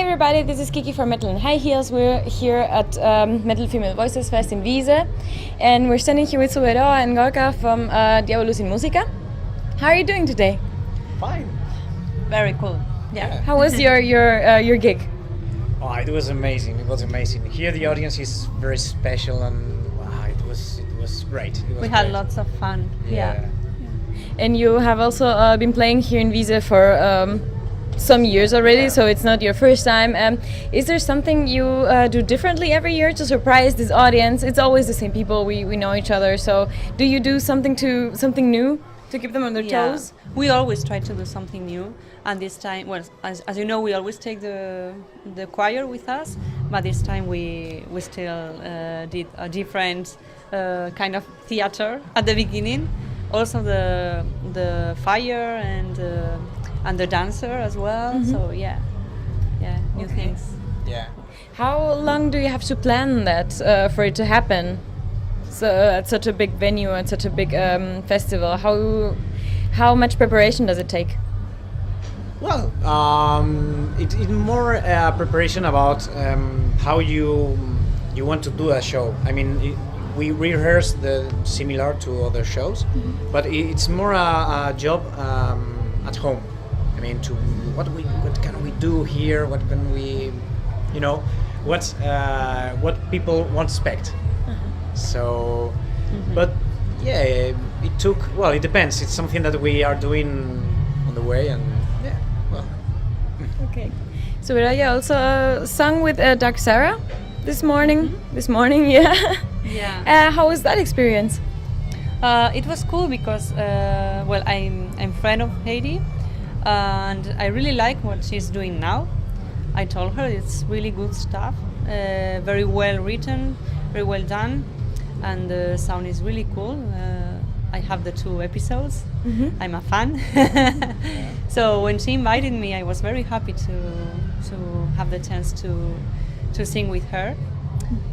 everybody, this is Kiki from Metal and High Heels. We're here at Metal Female Voices Fest in Wiese, and we're standing here with Zuberoa and Gorka from Diabulus In Musica. How are you doing today? Fine. Very cool. Yeah. How was your gig? Oh, it was amazing. It was amazing. Here the audience is very special, and it was great. We had lots of fun. Yeah. And you have also been playing here in Wiese for some years already, so it's not your first time. Is there something you do differently every year to surprise this audience? It's always the same people. We know each other. So do you do something new to keep them on their toes? We always try to do something new, and this time, well, as you know, we always take the choir with us, but this time we still did a different kind of theater at the beginning. Also the fire and the dancer as well. Mm-hmm. So new things. Yeah. How long do you have to plan that for it to happen? So at such a big venue and such a big festival, how much preparation does it take? Well, it's more preparation about how you want to do a show. I mean, we rehearse similar to other shows, mm-hmm. but it's more a job at home. I mean, what can we do here? What can we, what people won't expect. Uh-huh. So, mm-hmm. But yeah, it depends. It's something that we are doing on the way, and yeah, well. Okay. So you also sung with Dark Sarah this morning. Mm-hmm. This morning, yeah. Yeah. How was that experience? It was cool because I'm friend of Heidi, and I really like what she's doing now. I told her it's really good stuff, very well written, very well done, and the sound is really cool. I have the 2 episodes. Mm-hmm. I'm a fan. So when she invited me, I was very happy to have the chance to sing with her.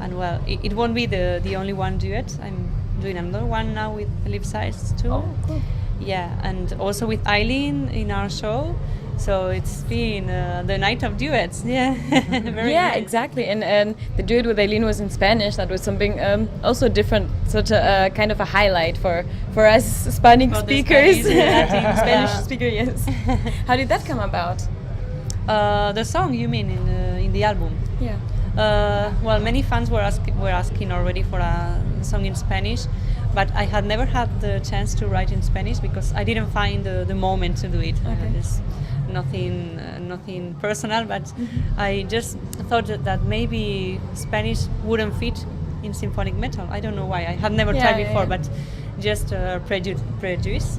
And well, it won't be the only one duet. I'm doing another one now with Liv Size too. Oh, cool. Yeah, and also with Eileen in our show. So it's been the night of duets. Yeah. Very nice. Exactly. And the duet with Eileen was in Spanish. That was something also different, such a kind of a highlight for us Spanish speakers. Spanish speaker, yes. How did that come about? The song, you mean, in the album? Yeah. Many fans were asking already for a song in Spanish, but I had never had the chance to write in Spanish because I didn't find the moment to do it. Okay. There's nothing personal, but mm-hmm. I just thought that maybe Spanish wouldn't fit in symphonic metal. I don't know why. I had never tried before, but just prejudice.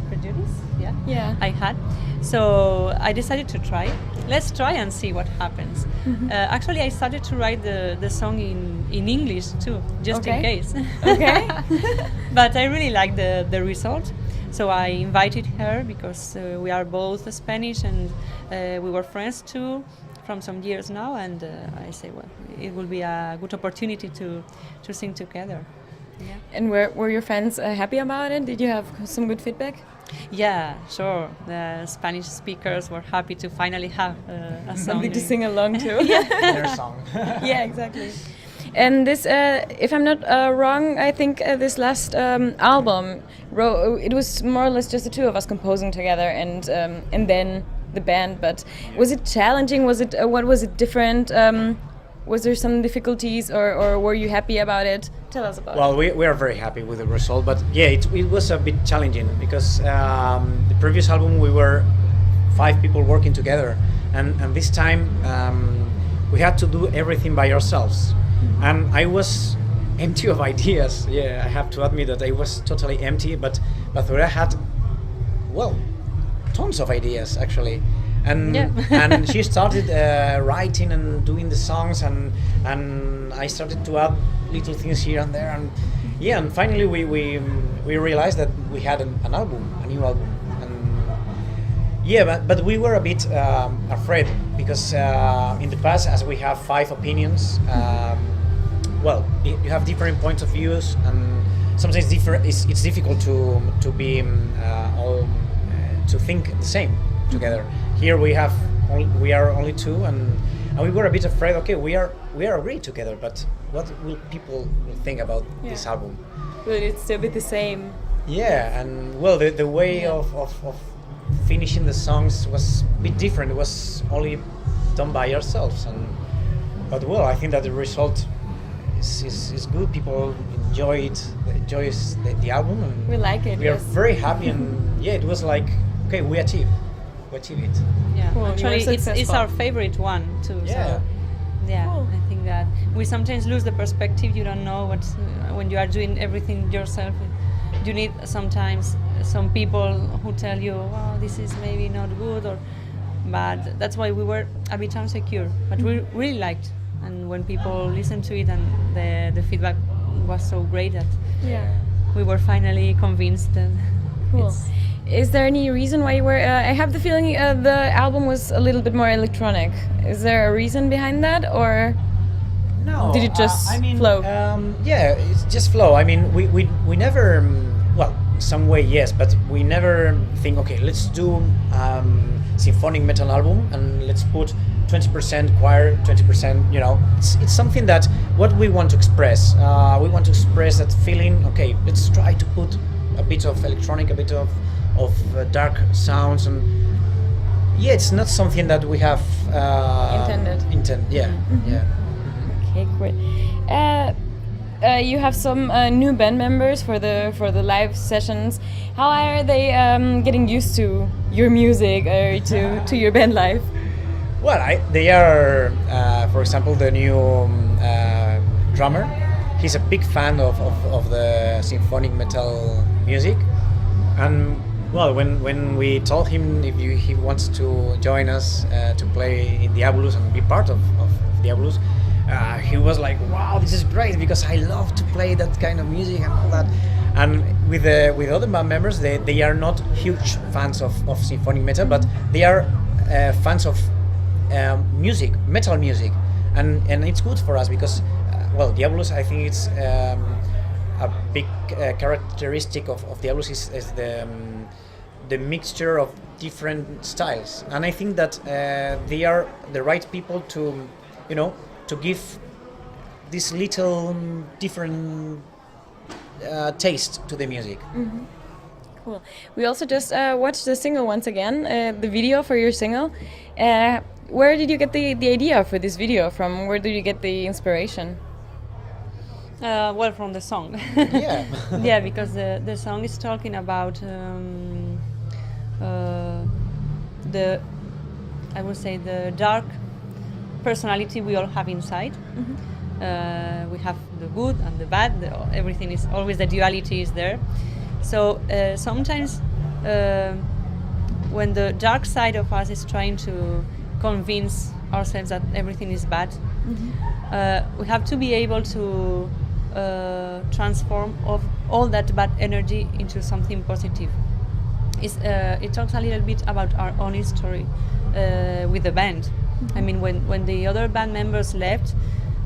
Yeah. I had. So I decided to try. Let's try and see what happens. Mm-hmm. Actually, I started to write the song in English too, just in case. Okay. But I really liked the result. So I invited her because we are both Spanish and we were friends too from some years now. And I say, well, it will be a good opportunity to sing together. Yeah. And were your fans happy about it? Did you have some good feedback? Yeah, sure. The Spanish speakers were happy to finally have a song. Something to sing along to. Their song. Yeah, exactly. And this, if I'm not wrong, I think this last album, it was more or less just the 2 of us composing together, and then the band. But was it challenging? Was it what was it different? Was there some difficulties, or were you happy about it? Tell us about it. Well, we are very happy with the result, but yeah, it was a bit challenging because the previous album we were 5 people working together, and this time we had to do everything by ourselves, and I was empty of ideas. Yeah, I have to admit that I was totally empty, but Zora had, tons of ideas actually. And she started writing and doing the songs, and I started to add little things here and there, and finally we realized that we had a new album, and but we were a bit afraid because in the past, as we have 5 opinions, you have different points of views, and sometimes it's difficult to be all to think the same together. Here we are only 2, and we were a bit afraid. Okay, we are great together, but what will people think about this album? Will it still be the same? Yeah, and well, the way of finishing the songs was a bit different. It was only done by ourselves, but well, I think that the result is good. People enjoys the album, and we like it. We are very happy, and yeah, it was like, okay, we achieved it. Yeah, cool. actually, it's our favorite one too. Yeah. So, yeah, Cool. I think that we sometimes lose the perspective. You don't know what when you are doing everything yourself. You need sometimes some people who tell you, "Oh, this is maybe not good," but that's why we were a bit insecure. But we really liked, and when people listened to it, and the feedback was so great that we were finally convinced that. Cool. Is there any reason why you were? I have the feeling the album was a little bit more electronic. Is there a reason behind that, or no? Did it just flow? Yeah, it's just flow. I mean, we never. Well, in some way yes, but we never think. Okay, let's do symphonic metal album and let's put 20% choir, 20%. You know, it's something that what we want to express. We want to express that feeling. Okay, let's try to put a bit of electronic, a bit of dark sounds, and yeah, it's not something that we have intended. Yeah, yeah. Okay, great. You have some new band members for the live sessions. How are they getting used to your music or to your band life? Well, they are, for example, the new drummer. He's a big fan of the symphonic metal music, and well, when we told him if he wants to join us to play in Diabulus and be part of Diabulus, he was like, "Wow, this is great because I love to play that kind of music and all that." And with other band members, they are not huge fans of symphonic metal, but they are fans of music, metal music, and it's good for us because well, Diabulus, I think it's a big characteristic of Diabulus is the mixture of different styles, and I think that they are the right people to, you know, to give this little different taste to the music. Mm-hmm. Cool. We also just watched the single once again, the video for your single. Where did you get the idea for this video from? Where did you get the inspiration? Well, from the song. Yeah. Yeah, because the song is talking about I would say the dark personality we all have inside. Mm-hmm. We have the good and the bad. Everything is always, the duality is there. So sometimes when the dark side of us is trying to convince ourselves that everything is bad, mm-hmm. We have to be able to transform of all that bad energy into something positive. It talks a little bit about our own history with the band. Mm-hmm. I mean, when the other band members left,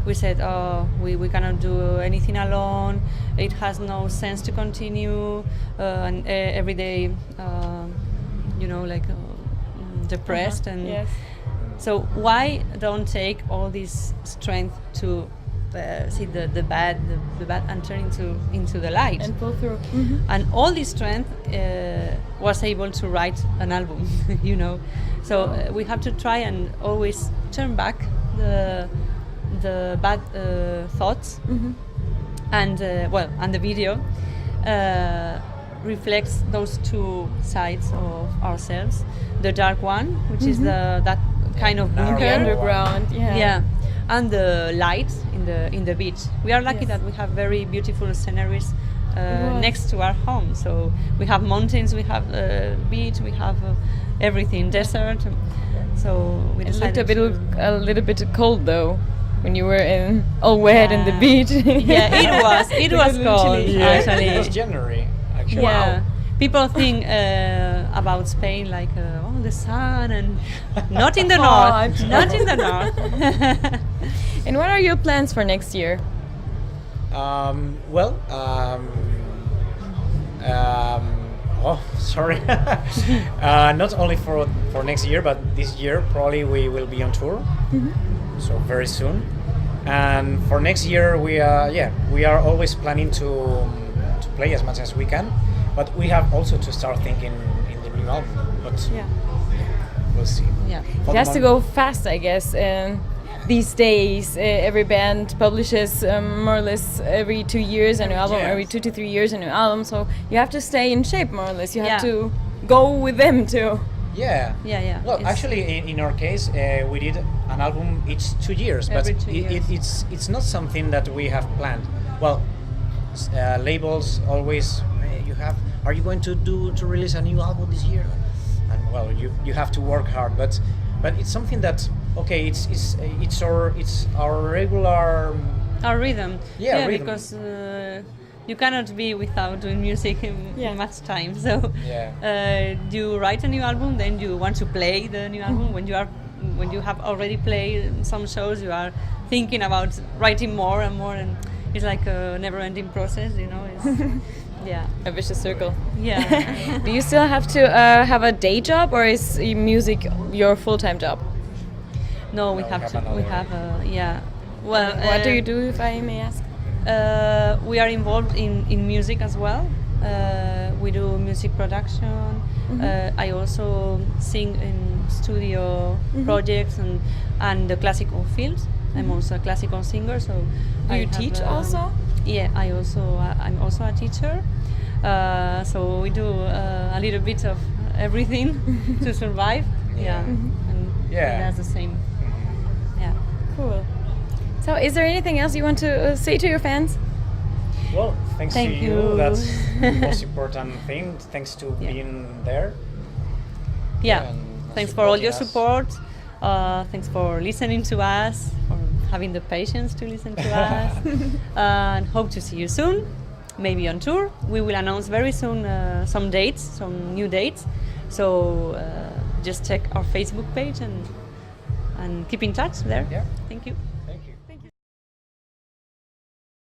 we said, "Oh, we cannot do anything alone. It has no sense to continue." And every day, you know, like depressed. And yes. So why don't take all this strength to see the bad and turn into the light and pull through. Mm-hmm. And all this strength was able to write an album, you know. So we have to try and always turn back the bad thoughts, mm-hmm. and and the video reflects those two sides of ourselves. The dark one, which mm-hmm. is that kind of bunker, the underground, yeah, and the light in the beach. We are lucky that we have very beautiful sceneries next to our home. So we have mountains, we have beach, we have everything, desert. So we decided it looked a little bit cold though when you were all wet in the beach. Yeah, it was cold. Yeah, actually. it was January. Actually. Yeah. Wow. People think about Spain like the sun, and not in the north. Not in the north. And what are your plans for next year? Oh, sorry. Not only for next year, but this year probably we will be on tour. So very soon. And for next year, we are always planning to play as much as we can, but we have also to start thinking in the new album. But we'll see. Yeah. It has to go fast, I guess. These days, every band publishes more or less every 2 years a new album, Yeah. every 2 to 3 years a new album. So you have to stay in shape, more or less. You have Yeah. to go with them too. Yeah. Yeah. Well, It's- actually, in our case, we did an album each 2 years, but Every 2 years. it's not something that we have planned. Well, labels always are you going to release a new album this year? And well, you have to work hard, but it's something that it's our regular. Our rhythm. Yeah, rhythm. Because you cannot be without doing music in much time. So you write a new album, then you want to play the new album. When you have already played some shows, you are thinking about writing more and more, and it's like a never-ending process. It's, yeah. A vicious circle. Yeah. Do you still have to have a day job, or is music your full-time job? No, we have to. We have Well, What do you do, if I may ask? We are involved in music as well. We do music production. I also sing in studio projects and the classical fields. I'm also a classical singer, so Do you teach also? Yeah, I'm also a teacher. So we do a little bit of everything to survive. Yeah, and that's the same. Yeah. Cool. So, is there anything else you want to say to your fans? Well, thanks Thank to you. you. That's the most important thing. Thanks to being there. Yeah. And Thanks for all your supporting us. support. Thanks for listening to us, for having the patience to listen to us. And hope to see you soon, maybe on tour. We will announce very soon some dates, some new dates. So just check our Facebook page and keep in touch there. Yeah. Thank you.